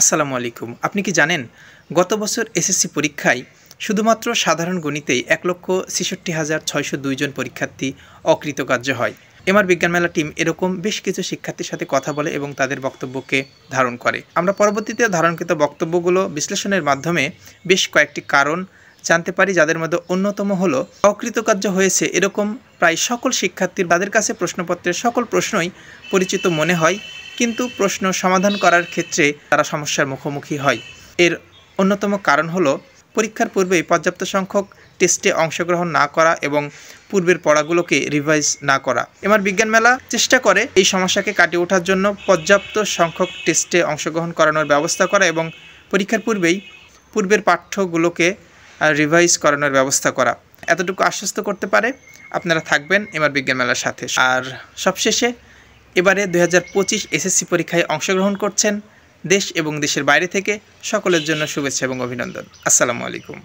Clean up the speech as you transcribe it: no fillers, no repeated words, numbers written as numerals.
আসসালামু আলাইকুম। আপনি কি জানেন গত বছর এসএসসি পরীক্ষায় শুধুমাত্র সাধারণ গণিতেই ১,৬৬,৬০২ জন পরীক্ষার্থী অকৃতকার্য হয়। এমআর বিজ্ঞান মেলা টিম এরকম বেশ কিছু শিক্ষার্থীর সাথে কথা বলে এবং তাদের বক্তব্যকে ধারণ করে। আমরা পরবর্তীতে ধারণকৃত বক্তব্যগুলো বিশ্লেষণের মাধ্যমে বেশ কয়েকটি কারণ জানতে পারি, যাদের মধ্যে অন্যতম হলো অকৃতকার্য হয়েছে এরকম প্রায় সকল শিক্ষার্থীর তাদের কাছে প্রশ্নপত্রের সকল প্রশ্নই পরিচিত মনে হয়, কিন্তু প্রশ্ন সমাধান করার ক্ষেত্রে তারা সমস্যার মুখোমুখি হয়। এর অন্যতম কারণ হলো পরীক্ষার পূর্বেই পর্যাপ্ত সংখ্যক টেস্টে অংশগ্রহণ না করা এবং পূর্বের পড়াগুলোকে রিভাইজ না করা। এমআর বিজ্ঞান মেলা চেষ্টা করে এই সমস্যাকে কাটিয়ে ওঠার জন্য পর্যাপ্ত সংখ্যক টেস্টে অংশগ্রহণ করানোর ব্যবস্থা করা এবং পরীক্ষার পূর্বেই পূর্বের পাঠ্যগুলোকে রিভাইজ করানোর ব্যবস্থা করা। এতটুকু আশ্বস্ত করতে পারে আপনারা থাকবেন এমআর বিজ্ঞান মেলার সাথে। আর সবশেষে এবারে 2025 এসএসসি পরীক্ষায় অংশগ্রহণ করছেন দেশ এবং দেশের বাইরে থেকে সকলের জন্য শুভেচ্ছা এবং অভিনন্দন। আসসালামু আলাইকুম।